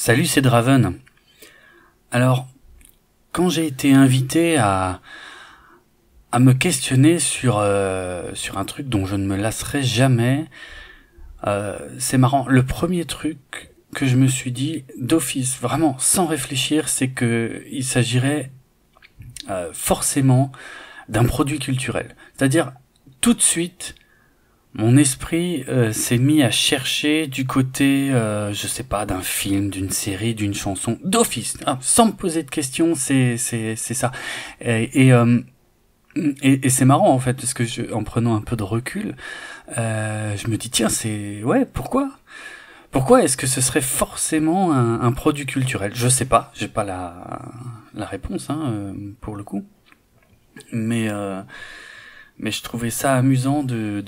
Salut, c'est Draven. Alors, quand j'ai été invité à me questionner sur un truc dont je ne me lasserai jamais, c'est marrant. Le premier truc que je me suis dit d'office, vraiment sans réfléchir, c'est que il s'agirait forcément d'un produit culturel. C'est-à-dire, tout de suite, mon esprit s'est mis à chercher du côté, je sais pas, d'un film, d'une série, d'une chanson, d'office, hein, sans me poser de questions, c'est ça. Et c'est marrant en fait, parce que en prenant un peu de recul, je me dis tiens, pourquoi est-ce que ce serait forcément un produit culturel? Je sais pas, j'ai pas la réponse pour le coup, mais je trouvais ça amusant de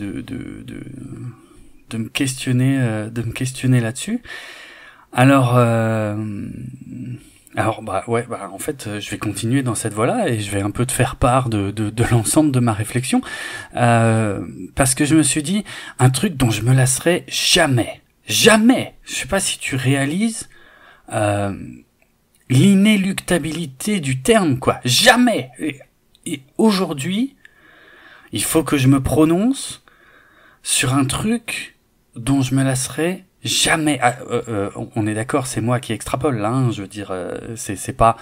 me questionner là-dessus. Alors en fait, je vais continuer dans cette voie-là et je vais un peu te faire part de l'ensemble de ma réflexion, parce que je me suis dit un truc dont je me lasserai jamais. Jamais. Je sais pas si tu réalises l'inéluctabilité du terme, quoi. Jamais. Et aujourd'hui, il faut que je me prononce sur un truc dont je me lasserai jamais. On est d'accord, c'est moi qui extrapole là, hein, je veux dire, c'est pas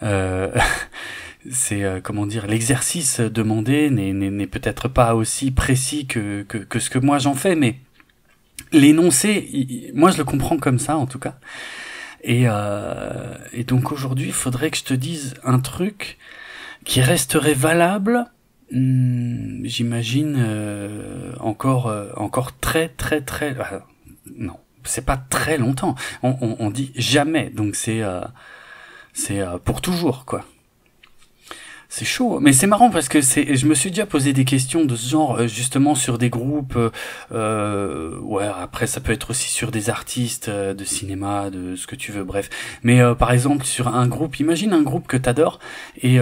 comment dire, l'exercice demandé n'est peut-être pas aussi précis que ce que moi j'en fais, mais l'énoncé, moi je le comprends comme ça en tout cas. Et donc aujourd'hui, il faudrait que je te dise un truc qui resterait valable, j'imagine, encore très non, c'est pas très longtemps. On dit jamais, donc c'est pour toujours, quoi. C'est chaud, mais c'est marrant parce que je me suis déjà posé des questions de ce genre, justement sur des groupes, après ça peut être aussi sur des artistes de cinéma, de ce que tu veux, bref. Mais par exemple sur un groupe, imagine un groupe que t'adores et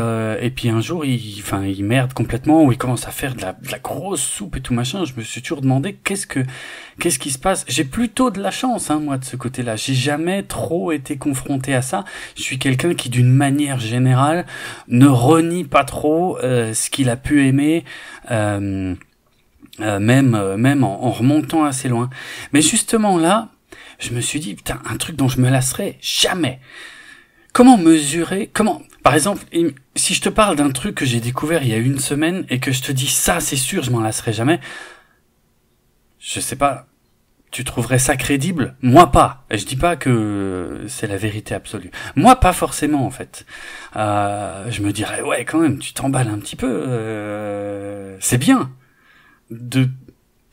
puis un jour il merde complètement ou il commence à faire de la grosse soupe et tout machin. Je me suis toujours demandé qu'est-ce qui se passe. J'ai plutôt de la chance, moi de ce côté-là. J'ai jamais trop été confronté à ça. Je suis quelqu'un qui d'une manière générale ne renie pas trop ce qu'il a pu aimer, même en remontant assez loin. Mais justement là, je me suis dit putain, un truc dont je me lasserai jamais. Comment mesurer, par exemple, si je te parle d'un truc que j'ai découvert il y a une semaine et que je te dis ça c'est sûr je m'en lasserai jamais, je sais pas, tu trouverais ça crédible? Moi pas. Et je dis pas que c'est la vérité absolue. Moi pas forcément en fait. Je me dirais ouais quand même, tu t'emballes un petit peu. C'est bien de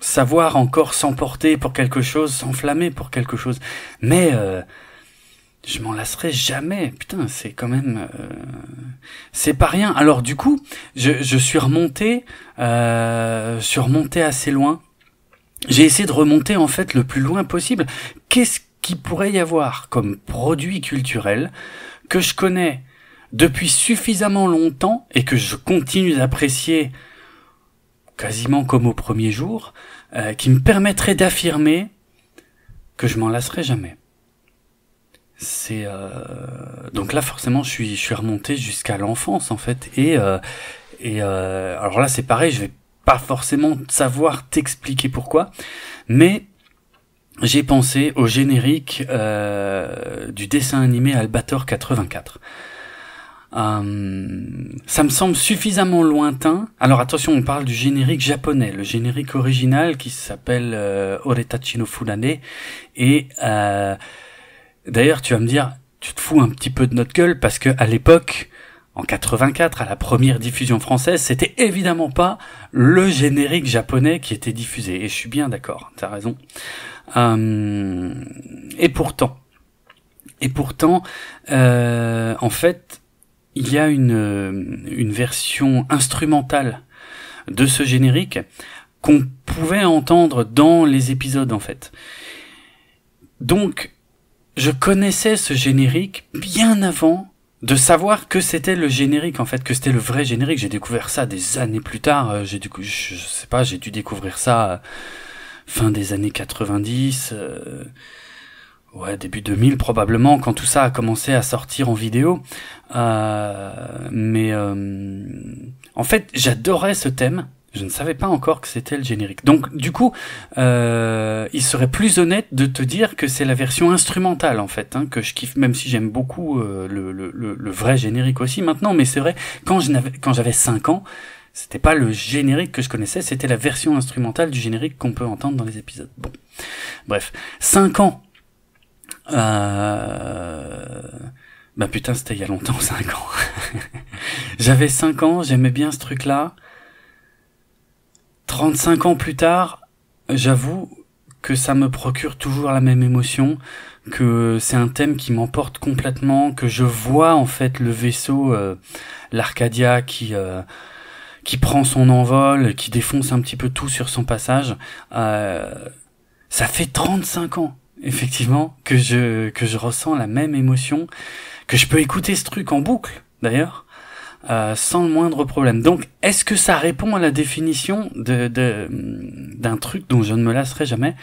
savoir encore s'emporter pour quelque chose, s'enflammer pour quelque chose. Mais je m'en lasserai jamais. Putain, c'est quand même c'est pas rien. Alors du coup, je suis remonté assez loin. J'ai essayé de remonter en fait le plus loin possible. Qu'est-ce qu'il pourrait y avoir comme produit culturel que je connais depuis suffisamment longtemps et que je continue d'apprécier quasiment comme au premier jour, qui me permettrait d'affirmer que je m'en lasserai jamais. C'est donc là forcément je suis remonté jusqu'à l'enfance en fait et alors là c'est pareil, je vais pas forcément savoir t'expliquer pourquoi, mais j'ai pensé au générique du dessin animé Albator 84. Ça me semble suffisamment lointain. Alors attention, on parle du générique japonais, le générique original qui s'appelle Oretachi no Furane. Et d'ailleurs, tu vas me dire, tu te fous un petit peu de notre gueule parce que à l'époque, en 84, à la première diffusion française, c'était évidemment pas le générique japonais qui était diffusé. Et je suis bien d'accord, t'as raison. Et pourtant, en fait, il y a une version instrumentale de ce générique qu'on pouvait entendre dans les épisodes, en fait. Donc, je connaissais ce générique bien avant de savoir que c'était le générique, en fait, que c'était le vrai générique. J'ai découvert ça des années plus tard. Je sais pas, j'ai dû découvrir ça fin des années 90. ouais, début 2000 probablement, quand tout ça a commencé à sortir en vidéo. Mais en fait, j'adorais ce thème. Je ne savais pas encore que c'était le générique. Donc, du coup, il serait plus honnête de te dire que c'est la version instrumentale, en fait, hein, que je kiffe, même si j'aime beaucoup le vrai générique aussi maintenant. Mais c'est vrai, quand j'avais 5 ans, c'était pas le générique que je connaissais, c'était la version instrumentale du générique qu'on peut entendre dans les épisodes. Bon, bref, 5 ans. Bah putain, c'était il y a longtemps, 5 ans. J'avais 5 ans, j'aimais bien ce truc-là. 35 ans plus tard, j'avoue que ça me procure toujours la même émotion, que c'est un thème qui m'emporte complètement, que je vois en fait le vaisseau, l'Arcadia qui prend son envol, qui défonce un petit peu tout sur son passage. Ça fait 35 ans, effectivement, que je ressens la même émotion, que je peux écouter ce truc en boucle, d'ailleurs, sans le moindre problème. Donc, est-ce que ça répond à la définition d'un truc dont je ne me lasserai jamais ?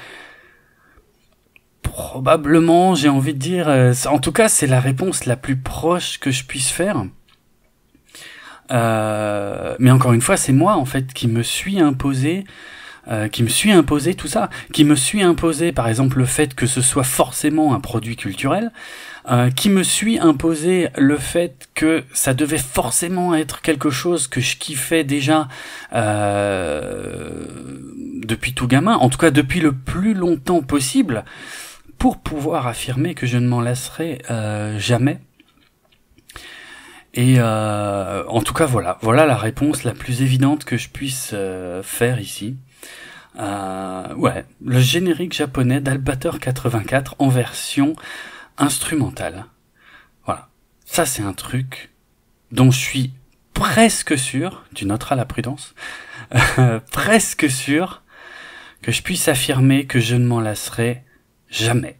Probablement, j'ai envie de dire. En tout cas, c'est la réponse la plus proche que je puisse faire. Mais encore une fois, c'est moi, en fait, qui me suis imposé tout ça, qui me suis imposé par exemple le fait que ce soit forcément un produit culturel, qui me suis imposé le fait que ça devait forcément être quelque chose que je kiffais déjà depuis tout gamin, en tout cas depuis le plus longtemps possible, pour pouvoir affirmer que je ne m'en lasserai jamais. Et en tout cas voilà la réponse la plus évidente que je puisse faire ici. Ouais, le générique japonais d'Albator 84 en version instrumentale. Voilà. Ça, c'est un truc dont je suis presque sûr, tu noteras la prudence, presque sûr que je puisse affirmer que je ne m'en lasserai jamais.